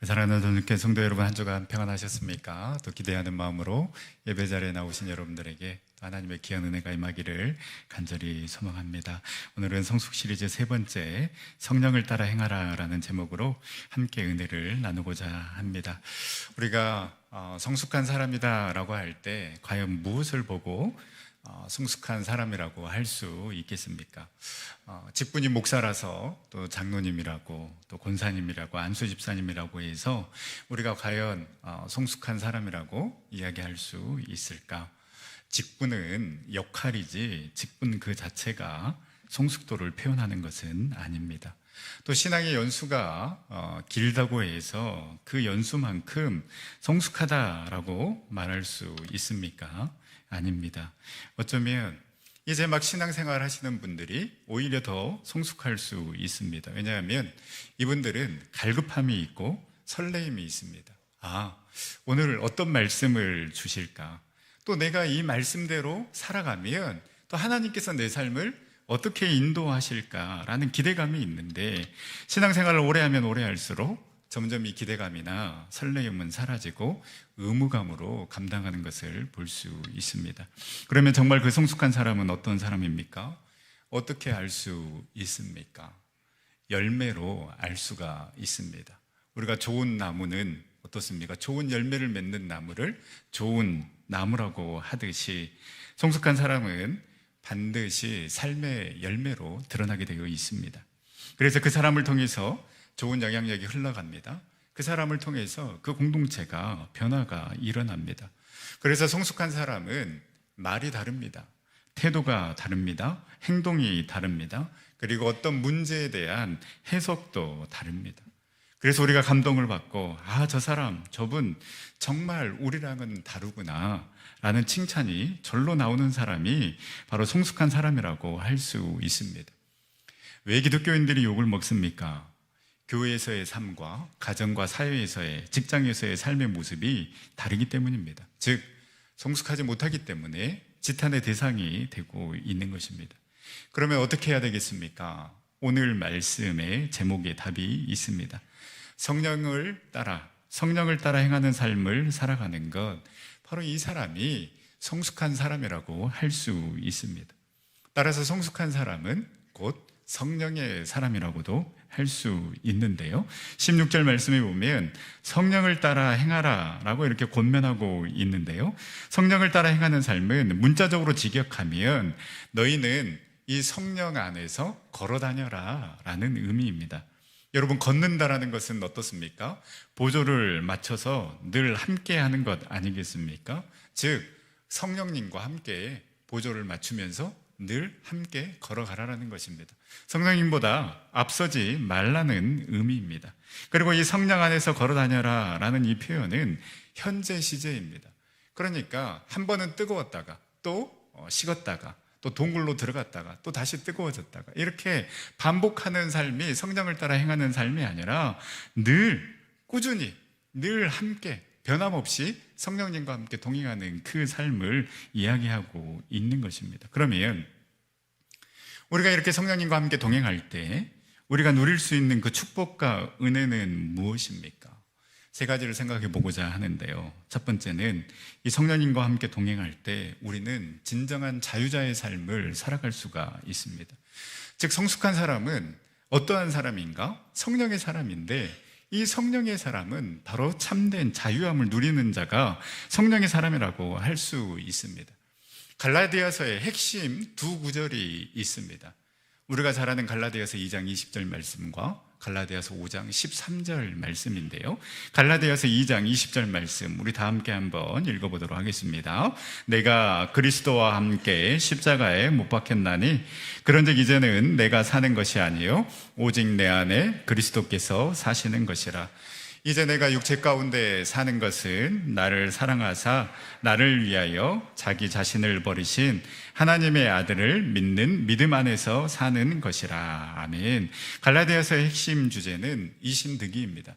사랑하는 전국회 성도 여러분, 한 주간 평안하셨습니까? 또 기대하는 마음으로 예배 자리에 나오신 여러분들에게 하나님의 귀한 은혜가 임하기를 간절히 소망합니다. 오늘은 성숙 시리즈 세 번째 성령을 따라 행하라 라는 제목으로 함께 은혜를 나누고자 합니다. 우리가 성숙한 사람이다 라고 할 때 과연 무엇을 보고 성숙한 사람이라고 할 수 있겠습니까? 직분이 목사라서 또 장로님이라고 또 권사님이라고 안수집사님이라고 해서 우리가 과연 성숙한 사람이라고 이야기할 수 있을까? 직분은 역할이지 직분 그 자체가 성숙도를 표현하는 것은 아닙니다. 또 신앙의 연수가 길다고 해서 그 연수만큼 성숙하다라고 말할 수 있습니까? 아닙니다. 어쩌면 이제 막 신앙생활 하시는 분들이 오히려 더 성숙할 수 있습니다. 왜냐하면 이분들은 갈급함이 있고 설레임이 있습니다. 오늘 어떤 말씀을 주실까? 또 내가 이 말씀대로 살아가면 또 하나님께서 내 삶을 어떻게 인도하실까라는 기대감이 있는데, 신앙생활을 오래 하면 오래 할수록 점점 이 기대감이나 설레임은 사라지고 의무감으로 감당하는 것을 볼 수 있습니다. 그러면 정말 그 성숙한 사람은 어떤 사람입니까? 어떻게 알 수 있습니까? 열매로 알 수가 있습니다. 우리가 좋은 나무는 어떻습니까? 좋은 열매를 맺는 나무를 좋은 나무라고 하듯이 성숙한 사람은 반드시 삶의 열매로 드러나게 되어 있습니다. 그래서 그 사람을 통해서 좋은 영향력이 흘러갑니다. 그 사람을 통해서 그 공동체가 변화가 일어납니다. 그래서 성숙한 사람은 말이 다릅니다. 태도가 다릅니다. 행동이 다릅니다. 그리고 어떤 문제에 대한 해석도 다릅니다. 그래서 우리가 감동을 받고 저 사람, 저분 정말 우리랑은 다르구나 라는 칭찬이 절로 나오는 사람이 바로 성숙한 사람이라고 할 수 있습니다. 왜 기독교인들이 욕을 먹습니까? 교회에서의 삶과 가정과 사회에서의, 직장에서의 삶의 모습이 다르기 때문입니다. 즉, 성숙하지 못하기 때문에 지탄의 대상이 되고 있는 것입니다. 그러면 어떻게 해야 되겠습니까? 오늘 말씀의 제목에 답이 있습니다. 성령을 따라 행하는 삶을 살아가는 것, 바로 이 사람이 성숙한 사람이라고 할 수 있습니다. 따라서 성숙한 사람은 곧 성령의 사람이라고도 할 수 있는데요, 16절 말씀에 보면 성령을 따라 행하라 라고 이렇게 권면하고 있는데요, 성령을 따라 행하는 삶은 문자적으로 직역하면 너희는 이 성령 안에서 걸어다녀라 라는 의미입니다. 여러분, 걷는다라는 것은 어떻습니까? 보조를 맞춰서 늘 함께 하는 것 아니겠습니까? 즉, 성령님과 함께 보조를 맞추면서 늘 함께 걸어가라는 것입니다. 성령님보다 앞서지 말라는 의미입니다. 그리고 이 성령 안에서 걸어다녀라 라는 이 표현은 현재 시제입니다. 그러니까 한 번은 뜨거웠다가 또 식었다가 또 동굴로 들어갔다가 또 다시 뜨거워졌다가 이렇게 반복하는 삶이 성령을 따라 행하는 삶이 아니라 늘 꾸준히 늘 함께 변함없이 성령님과 함께 동행하는 그 삶을 이야기하고 있는 것입니다. 그러면 우리가 이렇게 성령님과 함께 동행할 때 우리가 누릴 수 있는 그 축복과 은혜는 무엇입니까? 세 가지를 생각해 보고자 하는데요, 첫 번째는 이 성령님과 함께 동행할 때 우리는 진정한 자유자의 삶을 살아갈 수가 있습니다. 즉, 성숙한 사람은 어떠한 사람인가? 성령의 사람인데, 이 성령의 사람은 바로 참된 자유함을 누리는 자가 성령의 사람이라고 할 수 있습니다. 갈라디아서의 핵심 두 구절이 있습니다. 우리가 잘 아는 갈라디아서 2장 20절 말씀과 갈라디아서 5장 13절 말씀인데요, 갈라디아서 2장 20절 말씀 우리 다 함께 한번 읽어보도록 하겠습니다. 내가 그리스도와 함께 십자가에 못 박혔나니 그런즉 이제는 내가 사는 것이 아니요 오직 내 안에 그리스도께서 사시는 것이라. 이제 내가 육체 가운데 사는 것은 나를 사랑하사 나를 위하여 자기 자신을 버리신 하나님의 아들을 믿는 믿음 안에서 사는 것이라. 아멘. 갈라디아서의 핵심 주제는 이심득이입니다.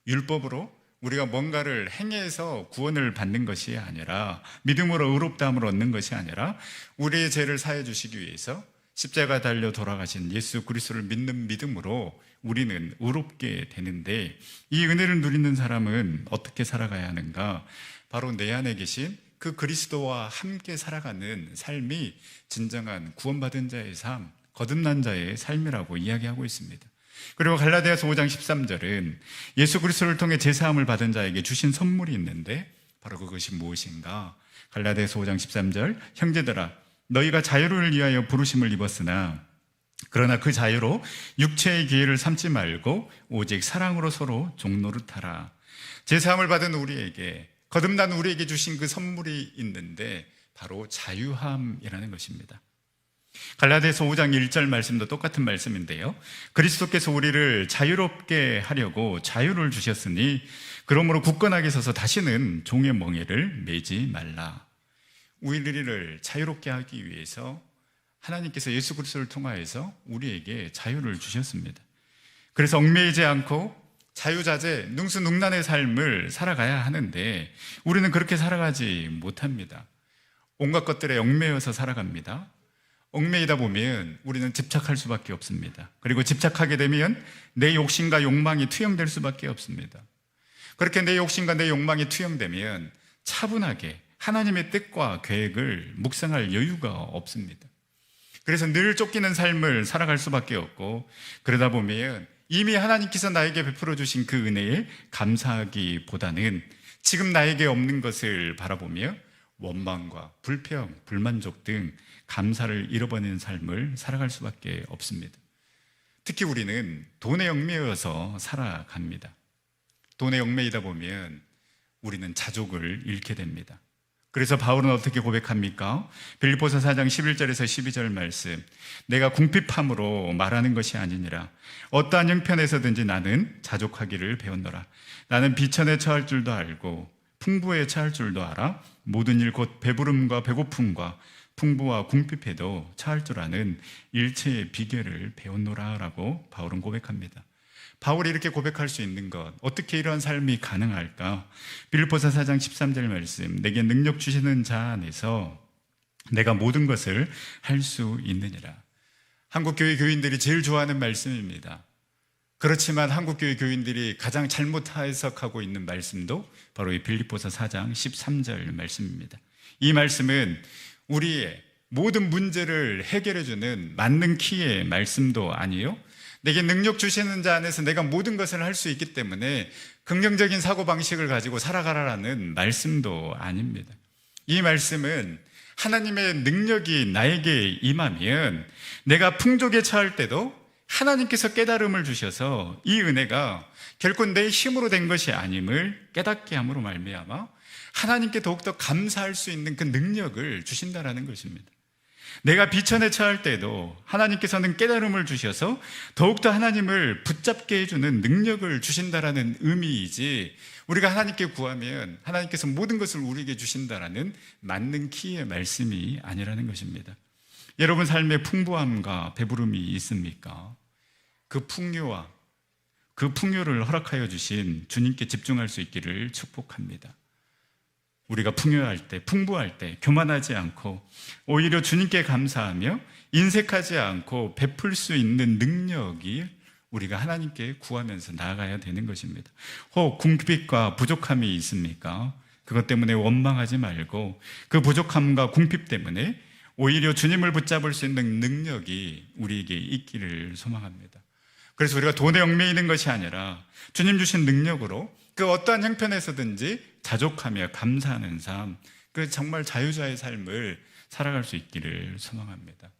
율법으로 우리가 뭔가를 행해서 구원을 받는 것이 아니라, 믿음으로 의롭다함을 얻는 것이 아니라, 우리의 죄를 사해 주시기 위해서 십자가 달려 돌아가신 예수 그리스도를 믿는 믿음으로 우리는 의롭게 되는데, 이 은혜를 누리는 사람은 어떻게 살아가야 하는가? 바로 내 안에 계신 그 그리스도와 함께 살아가는 삶이 진정한 구원받은 자의 삶, 거듭난 자의 삶이라고 이야기하고 있습니다. 그리고 갈라디아서 5장 13절은 예수 그리스도를 통해 제사함을 받은 자에게 주신 선물이 있는데 바로 그것이 무엇인가? 갈라디아서 5장 13절, 형제들아 너희가 자유를 위하여 부르심을 입었으나 그러나 그 자유로 육체의 기회를 삼지 말고 오직 사랑으로 서로 종노릇하라. 제사함을 받은 우리에게, 거듭난 우리에게 주신 그 선물이 있는데 바로 자유함이라는 것입니다. 갈라디아서 5장 1절 말씀도 똑같은 말씀인데요, 그리스도께서 우리를 자유롭게 하려고 자유를 주셨으니 그러므로 굳건하게 서서 다시는 종의 멍에를 매지 말라. 우리를 자유롭게 하기 위해서 하나님께서 예수 그리스도를 통하여서 우리에게 자유를 주셨습니다. 그래서 얽매이지 않고 자유자재, 능수능란의 삶을 살아가야 하는데 우리는 그렇게 살아가지 못합니다. 온갖 것들에 얽매여서 살아갑니다. 얽매이다 보면 우리는 집착할 수밖에 없습니다. 그리고 집착하게 되면 내 욕심과 욕망이 투영될 수밖에 없습니다. 그렇게 내 욕심과 내 욕망이 투영되면 차분하게 하나님의 뜻과 계획을 묵상할 여유가 없습니다. 그래서 늘 쫓기는 삶을 살아갈 수밖에 없고, 그러다 보면 이미 하나님께서 나에게 베풀어 주신 그 은혜에 감사하기보다는 지금 나에게 없는 것을 바라보며 원망과 불평, 불만족 등 감사를 잃어버리는 삶을 살아갈 수밖에 없습니다. 특히 우리는 돈에 얽매여서 살아갑니다. 돈에 얽매이다 보면 우리는 자족을 잃게 됩니다. 그래서 바울은 어떻게 고백합니까? 빌립보서 4장 11절에서 12절 말씀, 내가 궁핍함으로 말하는 것이 아니니라. 어떠한 형편에서든지 나는 자족하기를 배웠노라. 나는 비천에 처할 줄도 알고 풍부에 처할 줄도 알아. 모든 일 곧 배부름과 배고픔과 풍부와 궁핍에도 처할 줄 아는 일체의 비결을 배웠노라 라고 바울은 고백합니다. 바울이 이렇게 고백할 수 있는 것, 어떻게 이러한 삶이 가능할까? 빌립보서 4장 13절 말씀, 내게 능력 주시는 자 안에서 내가 모든 것을 할 수 있느니라. 한국교회 교인들이 제일 좋아하는 말씀입니다. 그렇지만 한국교회 교인들이 가장 잘못 해석하고 있는 말씀도 바로 이 빌립보서 4장 13절 말씀입니다. 이 말씀은 우리의 모든 문제를 해결해주는 맞는 키의 말씀도 아니에요. 내게 능력 주시는 자 안에서 내가 모든 것을 할 수 있기 때문에 긍정적인 사고방식을 가지고 살아가라라는 말씀도 아닙니다. 이 말씀은 하나님의 능력이 나에게 임하면 내가 풍족에 처할 때도 하나님께서 깨달음을 주셔서 이 은혜가 결코 내 힘으로 된 것이 아님을 깨닫게 함으로 말미암아 하나님께 더욱더 감사할 수 있는 그 능력을 주신다라는 것입니다. 내가 비천에 처할 때도 하나님께서는 깨달음을 주셔서 더욱더 하나님을 붙잡게 해주는 능력을 주신다라는 의미이지, 우리가 하나님께 구하면 하나님께서 모든 것을 우리에게 주신다라는 맞는 키의 말씀이 아니라는 것입니다. 여러분 삶에 풍부함과 배부름이 있습니까? 그 풍요와 그 풍요를 허락하여 주신 주님께 집중할 수 있기를 축복합니다. 우리가 풍요할 때, 풍부할 때 교만하지 않고 오히려 주님께 감사하며 인색하지 않고 베풀 수 있는 능력이 우리가 하나님께 구하면서 나아가야 되는 것입니다. 혹 궁핍과 부족함이 있습니까? 그것 때문에 원망하지 말고 그 부족함과 궁핍 때문에 오히려 주님을 붙잡을 수 있는 능력이 우리에게 있기를 소망합니다. 그래서 우리가 돈에 얽매이는 것이 아니라 주님 주신 능력으로 그 어떠한 형편에서든지 자족하며 감사하는 삶, 그 정말 자유자의 삶을 살아갈 수 있기를 소망합니다.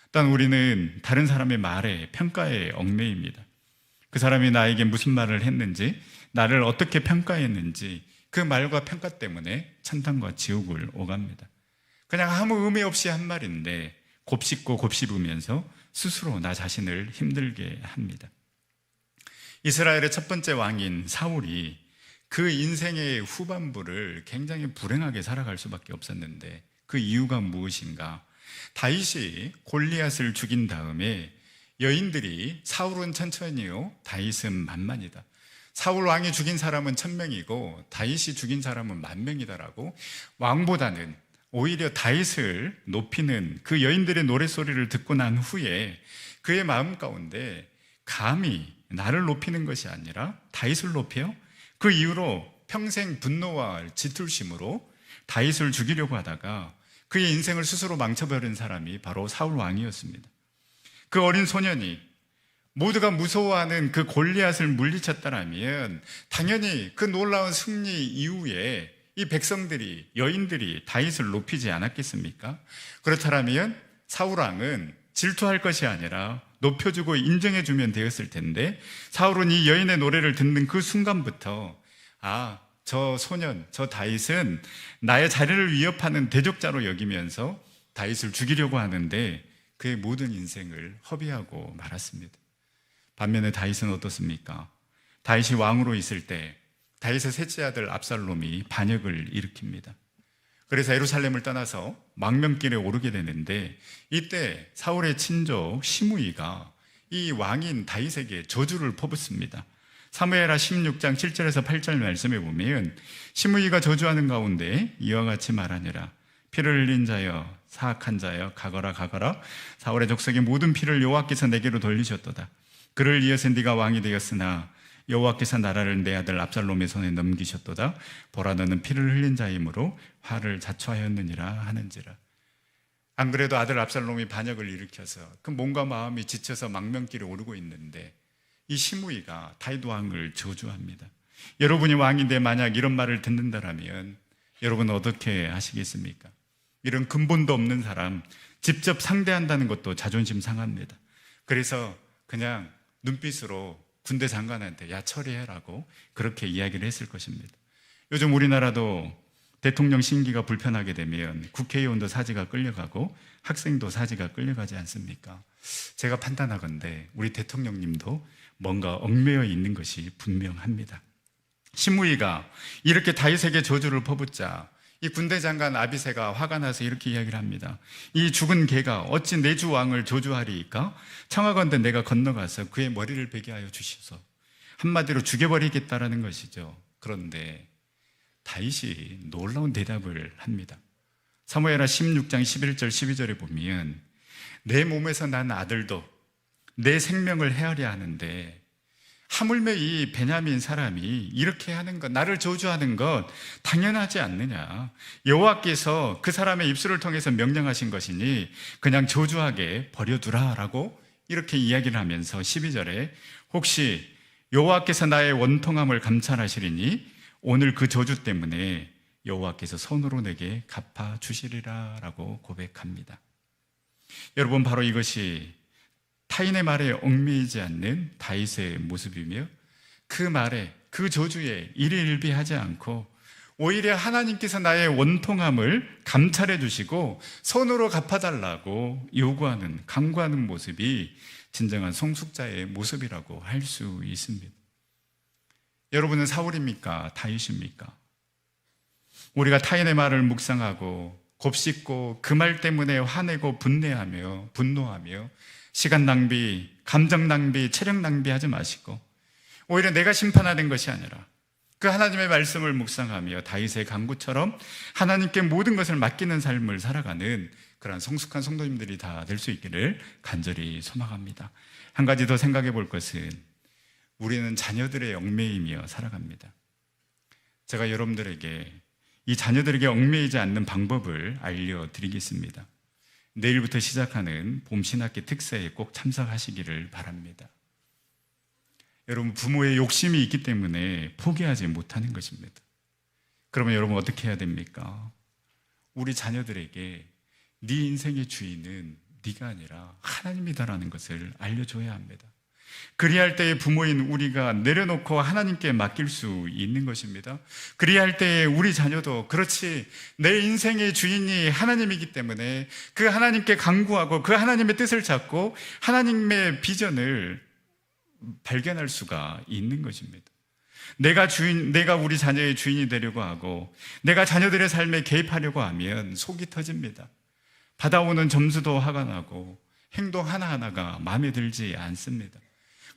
일단 우리는 다른 사람의 말에, 평가에 얽매입니다. 그 사람이 나에게 무슨 말을 했는지, 나를 어떻게 평가했는지 그 말과 평가 때문에 천당과 지옥을 오갑니다. 그냥 아무 의미 없이 한 말인데 곱씹고 곱씹으면서 스스로 나 자신을 힘들게 합니다. 이스라엘의 첫 번째 왕인 사울이 그 인생의 후반부를 굉장히 불행하게 살아갈 수밖에 없었는데 그 이유가 무엇인가? 다윗이 골리앗을 죽인 다음에 여인들이 사울은 천천히요, 다윗은 만만이다. 사울 왕이 죽인 사람은 1000명이고 다윗이 죽인 사람은 10,000명이다라고 왕보다는 오히려 다윗을 높이는 그 여인들의 노랫소리를 듣고 난 후에 그의 마음 가운데 감히 나를 높이는 것이 아니라 다윗을 높여 그 이후로 평생 분노와 질투심으로 다윗을 죽이려고 하다가 그의 인생을 스스로 망쳐버린 사람이 바로 사울 왕이었습니다. 그 어린 소년이 모두가 무서워하는 그 골리앗을 물리쳤다라면 당연히 그 놀라운 승리 이후에 이 백성들이, 여인들이 다윗을 높이지 않았겠습니까? 그렇다면 사울 왕은 질투할 것이 아니라 높여주고 인정해주면 되었을 텐데, 사울은 이 여인의 노래를 듣는 그 순간부터 저 소년, 저 다윗은 나의 자리를 위협하는 대적자로 여기면서 다윗을 죽이려고 하는데 그의 모든 인생을 허비하고 말았습니다. 반면에 다윗은 어떻습니까? 다윗이 왕으로 있을 때 다윗의 셋째 아들 압살롬이 반역을 일으킵니다. 그래서 예루살렘을 떠나서 망명길에 오르게 되는데, 이때 사울의 친족 시므이가 이 왕인 다윗에게 저주를 퍼붓습니다. 사무엘하 16장 7절에서 8절 말씀에 보면 시므이가 저주하는 가운데 이와 같이 말하니라. 피를 흘린 자여, 사악한 자여, 가거라 가거라. 사울의 족속의 모든 피를 여호와께서 내게로 돌리셨도다. 그를 이어서 네가 왕이 되었으나 여호와께서 나라를 내 아들 압살롬의 손에 넘기셨도다. 보라, 너는 피를 흘린 자이므로 화를 자초하였느니라 하는지라. 안 그래도 아들 압살롬이 반역을 일으켜서 그 몸과 마음이 지쳐서 망명길에 오르고 있는데 이 시므이가 다윗 왕을 저주합니다. 여러분이 왕인데 만약 이런 말을 듣는다라면 여러분은 어떻게 하시겠습니까? 이런 근본도 없는 사람 직접 상대한다는 것도 자존심 상합니다. 그래서 그냥 눈빛으로 군대 장관한테 야 처리해라고 그렇게 이야기를 했을 것입니다. 요즘 우리나라도 대통령 심기가 불편하게 되면 국회의원도 사지가 끌려가고 학생도 사지가 끌려가지 않습니까? 제가 판단하건대 우리 대통령님도 뭔가 얽매여 있는 것이 분명합니다. 시므이가 이렇게 다윗에게 저주를 퍼붓자 이 군대 장관 아비새가 화가 나서 이렇게 이야기를 합니다. 이 죽은 개가 어찌 내 주 왕을 저주하리이까? 청하건대 내가 건너가서 그의 머리를 베게 하여 주시소. 한마디로 죽여버리겠다라는 것이죠. 그런데 다윗이 놀라운 대답을 합니다. 사무엘하 16장 11절 12절에 보면 내 몸에서 난 아들도 내 생명을 헤아려 하는데 하물며 이 베냐민 사람이 이렇게 하는 것, 나를 저주하는 것 당연하지 않느냐. 여호와께서 그 사람의 입술을 통해서 명령하신 것이니 그냥 저주하게 버려두라라고 이렇게 이야기를 하면서 12절에 혹시 여호와께서 나의 원통함을 감찰하시리니 오늘 그 저주 때문에 여호와께서 손으로 내게 갚아주시리라라고 고백합니다. 여러분, 바로 이것이 타인의 말에 얽매이지 않는 다윗의 모습이며 그 말에, 그 저주에 일희일비하지 않고 오히려 하나님께서 나의 원통함을 감찰해 주시고 손으로 갚아달라고 요구하는, 강구하는 모습이 진정한 성숙자의 모습이라고 할 수 있습니다. 여러분은 사울입니까? 다윗입니까? 우리가 타인의 말을 묵상하고 곱씹고 그 말 때문에 화내고 분노하며 시간 낭비, 감정 낭비, 체력 낭비하지 마시고 오히려 내가 심판하는 것이 아니라 그 하나님의 말씀을 묵상하며 다윗의 강구처럼 하나님께 모든 것을 맡기는 삶을 살아가는 그런 성숙한 성도님들이 다 될 수 있기를 간절히 소망합니다. 한 가지 더 생각해 볼 것은 우리는 자녀들의 얽매이며 살아갑니다. 제가 여러분들에게 이 자녀들에게 얽매이지 않는 방법을 알려드리겠습니다. 내일부터 시작하는 봄 신학기 특사에 꼭 참석하시기를 바랍니다. 여러분, 부모의 욕심이 있기 때문에 포기하지 못하는 것입니다. 그러면 여러분 어떻게 해야 됩니까? 우리 자녀들에게 네 인생의 주인은 네가 아니라 하나님이다라는 것을 알려줘야 합니다. 그리할 때에 부모인 우리가 내려놓고 하나님께 맡길 수 있는 것입니다. 그리할 때에 우리 자녀도 그렇지, 내 인생의 주인이 하나님이기 때문에 그 하나님께 간구하고 그 하나님의 뜻을 찾고 하나님의 비전을 발견할 수가 있는 것입니다. 내가 우리 자녀의 주인이 되려고 하고 내가 자녀들의 삶에 개입하려고 하면 속이 터집니다. 받아오는 점수도 화가 나고 행동 하나하나가 마음에 들지 않습니다.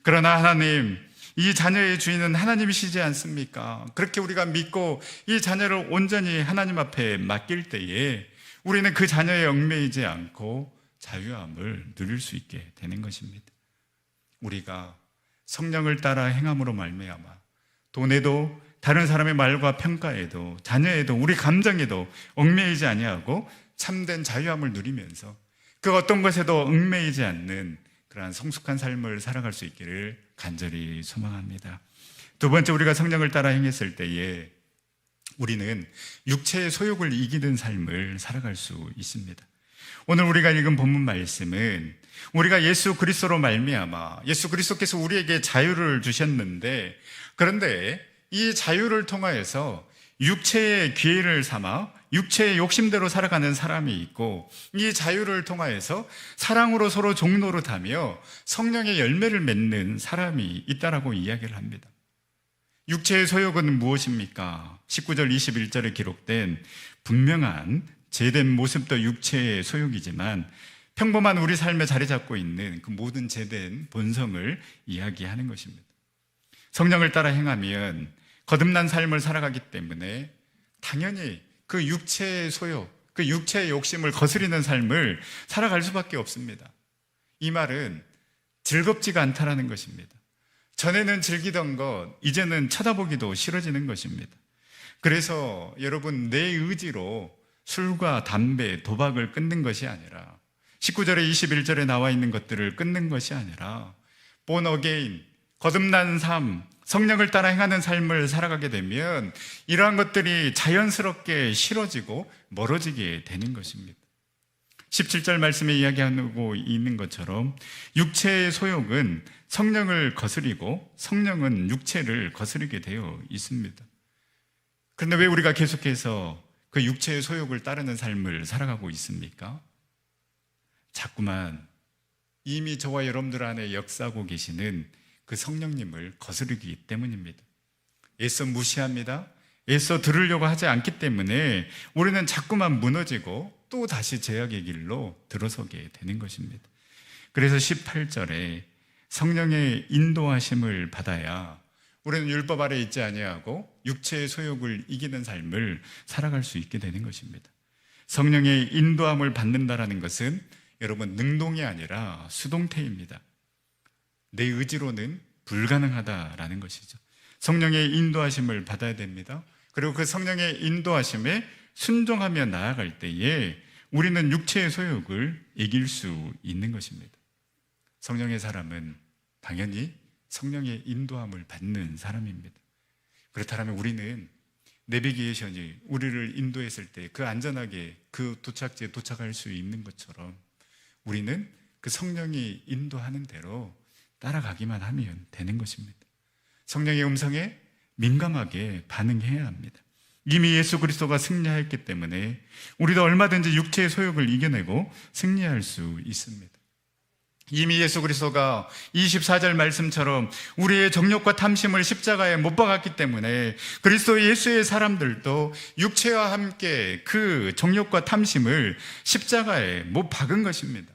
그러나 하나님, 이 자녀의 주인은 하나님이시지 않습니까? 그렇게 우리가 믿고 이 자녀를 온전히 하나님 앞에 맡길 때에 우리는 그 자녀에 얽매이지 않고 자유함을 누릴 수 있게 되는 것입니다. 우리가 성령을 따라 행함으로 말미암아 돈에도 다른 사람의 말과 평가에도 자녀에도 우리 감정에도 얽매이지 아니하고 참된 자유함을 누리면서 그 어떤 것에도 얽매이지 않는 그러한 성숙한 삶을 살아갈 수 있기를 간절히 소망합니다. 두 번째, 우리가 성령을 따라 행했을 때에 우리는 육체의 소욕을 이기는 삶을 살아갈 수 있습니다. 오늘 우리가 읽은 본문 말씀은 우리가 예수 그리스도로 말미암아 예수 그리스도께서 우리에게 자유를 주셨는데, 그런데 이 자유를 통하여서 육체의 기회를 삼아 육체의 욕심대로 살아가는 사람이 있고, 이 자유를 통하여서 사랑으로 서로 종노릇하며 성령의 열매를 맺는 사람이 있다라고 이야기를 합니다. 육체의 소욕은 무엇입니까? 19절 21절에 기록된 분명한 죄된 모습도 육체의 소욕이지만 평범한 우리 삶에 자리 잡고 있는 그 모든 죄된 본성을 이야기하는 것입니다. 성령을 따라 행하면 거듭난 삶을 살아가기 때문에 당연히 그 육체의 소욕, 그 육체의 욕심을 거스리는 삶을 살아갈 수밖에 없습니다. 이 말은 즐겁지가 않다라는 것입니다. 전에는 즐기던 것, 이제는 쳐다보기도 싫어지는 것입니다. 그래서 여러분, 내 의지로 술과 담배, 도박을 끊는 것이 아니라 19절에 21절에 나와 있는 것들을 끊는 것이 아니라 born again, 거듭난 삶, 성령을 따라 행하는 삶을 살아가게 되면 이러한 것들이 자연스럽게 싫어지고 멀어지게 되는 것입니다. 17절 말씀에 이야기하고 있는 것처럼 육체의 소욕은 성령을 거스리고 성령은 육체를 거스리게 되어 있습니다. 그런데 왜 우리가 계속해서 그 육체의 소욕을 따르는 삶을 살아가고 있습니까? 자꾸만 이미 저와 여러분들 안에 역사하고 계시는 그 성령님을 거스르기 때문입니다. 애써 무시합니다. 애써 들으려고 하지 않기 때문에 우리는 자꾸만 무너지고 또 다시 죄악의 길로 들어서게 되는 것입니다. 그래서 18절에 성령의 인도하심을 받아야 우리는 율법 아래 있지 아니하고 육체의 소욕을 이기는 삶을 살아갈 수 있게 되는 것입니다. 성령의 인도함을 받는다라는 것은 여러분, 능동이 아니라 수동태입니다. 내 의지로는 불가능하다라는 것이죠. 성령의 인도하심을 받아야 됩니다. 그리고 그 성령의 인도하심에 순종하며 나아갈 때에 우리는 육체의 소욕을 이길 수 있는 것입니다. 성령의 사람은 당연히 성령의 인도함을 받는 사람입니다. 그렇다면 우리는 내비게이션이 우리를 인도했을 때 그 안전하게 그 도착지에 도착할 수 있는 것처럼 우리는 그 성령이 인도하는 대로 따라가기만 하면 되는 것입니다. 성령의 음성에 민감하게 반응해야 합니다. 이미 예수 그리스도가 승리하였기 때문에 우리도 얼마든지 육체의 소욕을 이겨내고 승리할 수 있습니다. 이미 예수 그리스도가 24절 말씀처럼 우리의 정욕과 탐심을 십자가에 못 박았기 때문에 그리스도 예수의 사람들도 육체와 함께 그 정욕과 탐심을 십자가에 못 박은 것입니다.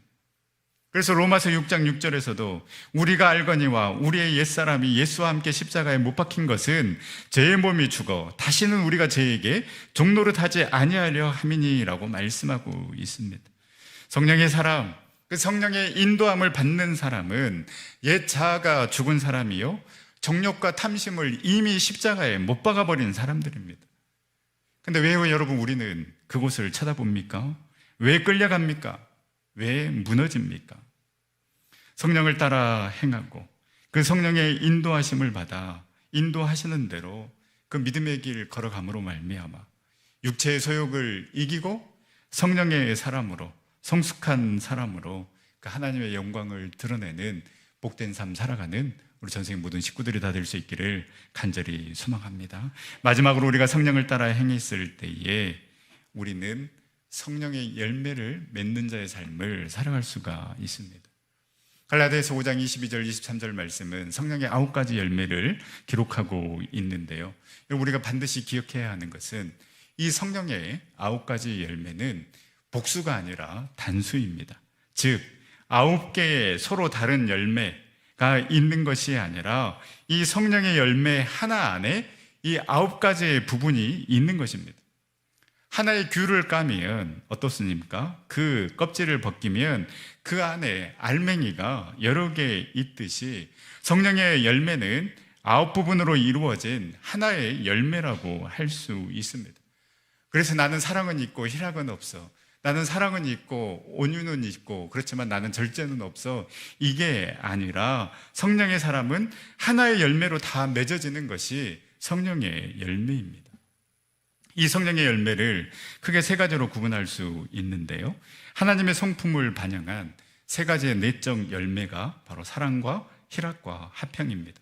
그래서 로마서 6장 6절에서도 우리가 알거니와 우리의 옛사람이 예수와 함께 십자가에 못 박힌 것은 죄의 몸이 죽어 다시는 우리가 죄에게 종노릇하지 아니하려 함이니라고 말씀하고 있습니다. 성령의 사람, 그 성령의 인도함을 받는 사람은 옛 자아가 죽은 사람이요 정욕과 탐심을 이미 십자가에 못 박아버린 사람들입니다. 근데 왜 여러분 우리는 그곳을 쳐다봅니까? 왜 끌려갑니까? 왜 무너집니까? 성령을 따라 행하고 그 성령의 인도하심을 받아 인도하시는 대로 그 믿음의 길 걸어감으로 말미암아 육체의 소욕을 이기고 성령의 사람으로 성숙한 사람으로 그 하나님의 영광을 드러내는 복된 삶 살아가는 우리 전생의 모든 식구들이 다 될 수 있기를 간절히 소망합니다. 마지막으로 우리가 성령을 따라 행했을 때에 우리는 성령의 열매를 맺는 자의 삶을 살아갈 수가 있습니다. 갈라디아서 5장 22절 23절 말씀은 성령의 9가지 열매를 기록하고 있는데요, 우리가 반드시 기억해야 하는 것은 이 성령의 9가지 열매는 복수가 아니라 단수입니다. 즉 9개의 서로 다른 열매가 있는 것이 아니라 이 성령의 열매 하나 안에 이 9가지의 부분이 있는 것입니다. 하나의 귤을 까면 어떻습니까? 그 껍질을 벗기면 그 안에 알맹이가 여러 개 있듯이 성령의 열매는 9부분으로 이루어진 하나의 열매라고 할 수 있습니다. 그래서 나는 사랑은 있고 희락은 없어. 나는 사랑은 있고 온유는 있고 그렇지만 나는 절제는 없어. 이게 아니라 성령의 사람은 하나의 열매로 다 맺어지는 것이 성령의 열매입니다. 이 성령의 열매를 크게 세 가지로 구분할 수 있는데요. 하나님의 성품을 반영한 세 가지의 내적 열매가 바로 사랑과 희락과 화평입니다.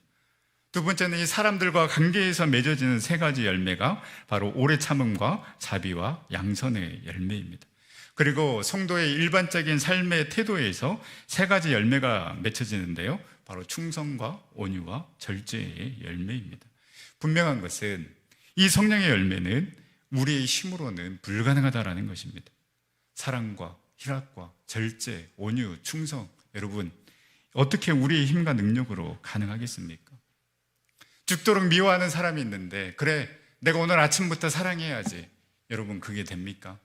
두 번째는 이 사람들과 관계에서 맺어지는 세 가지 열매가 바로 오래 참음과 자비와 양선의 열매입니다. 그리고 성도의 일반적인 삶의 태도에서 세 가지 열매가 맺혀지는데요. 바로 충성과 온유와 절제의 열매입니다. 분명한 것은 이 성령의 열매는 우리의 힘으로는 불가능하다라는 것입니다. 사랑과 희락과 절제, 온유, 충성, 여러분 어떻게 우리의 힘과 능력으로 가능하겠습니까? 죽도록 미워하는 사람이 있는데 그래 내가 오늘 아침부터 사랑해야지. 여러분 그게 됩니까?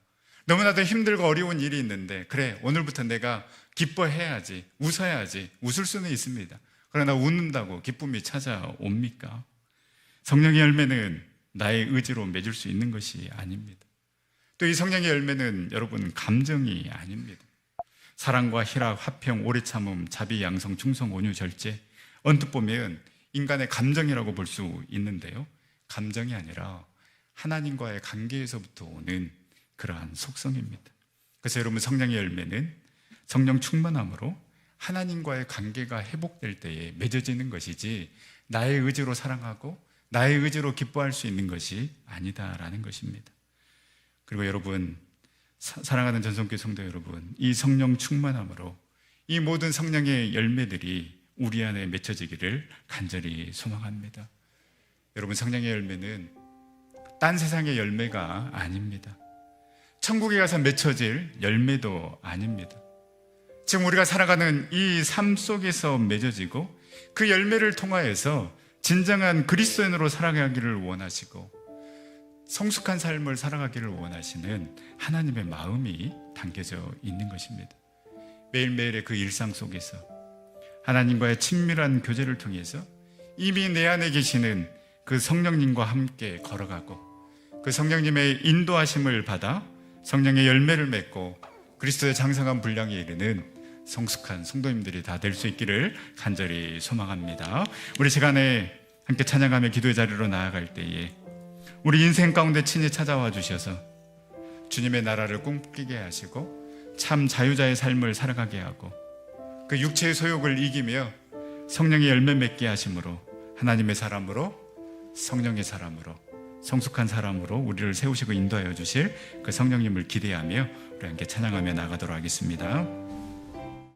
너무나도 힘들고 어려운 일이 있는데 그래 오늘부터 내가 기뻐해야지, 웃어야지. 웃을 수는 있습니다. 그러나 웃는다고 기쁨이 찾아옵니까? 성령의 열매는 나의 의지로 맺을 수 있는 것이 아닙니다. 또 이 성령의 열매는 여러분 감정이 아닙니다. 사랑과 희락, 화평, 오래 참음, 자비, 양성, 충성, 온유, 절제 언뜻 보면 인간의 감정이라고 볼 수 있는데요. 감정이 아니라 하나님과의 관계에서부터 오는 그러한 속성입니다. 그래서 여러분 성령의 열매는 성령 충만함으로 하나님과의 관계가 회복될 때에 맺어지는 것이지 나의 의지로 사랑하고 나의 의지로 기뻐할 수 있는 것이 아니다라는 것입니다. 그리고 여러분 사랑하는 전성교회 성도 여러분, 이 성령 충만함으로 이 모든 성령의 열매들이 우리 안에 맺혀지기를 간절히 소망합니다. 여러분 성령의 열매는 딴 세상의 열매가 아닙니다. 천국에 가서 맺혀질 열매도 아닙니다. 지금 우리가 살아가는 이 삶 속에서 맺어지고 그 열매를 통하여서 진정한 그리스도인으로 살아가기를 원하시고 성숙한 삶을 살아가기를 원하시는 하나님의 마음이 담겨져 있는 것입니다. 매일매일의 그 일상 속에서 하나님과의 친밀한 교제를 통해서 이미 내 안에 계시는 그 성령님과 함께 걸어가고 그 성령님의 인도하심을 받아 성령의 열매를 맺고 그리스도의 장성한 분량에 이르는 성숙한 성도님들이 다 될 수 있기를 간절히 소망합니다. 우리 시간에 함께 찬양하며 기도의 자리로 나아갈 때에 우리 인생 가운데 친히 찾아와 주셔서 주님의 나라를 꿈꾸게 하시고 참 자유자의 삶을 살아가게 하고 그 육체의 소욕을 이기며 성령의 열매 맺게 하심으로 하나님의 사람으로 성령의 사람으로 성숙한 사람으로 우리를 세우시고 인도하여 주실 그 성령님을 기대하며 우리 함께 찬양하며 나가도록 하겠습니다.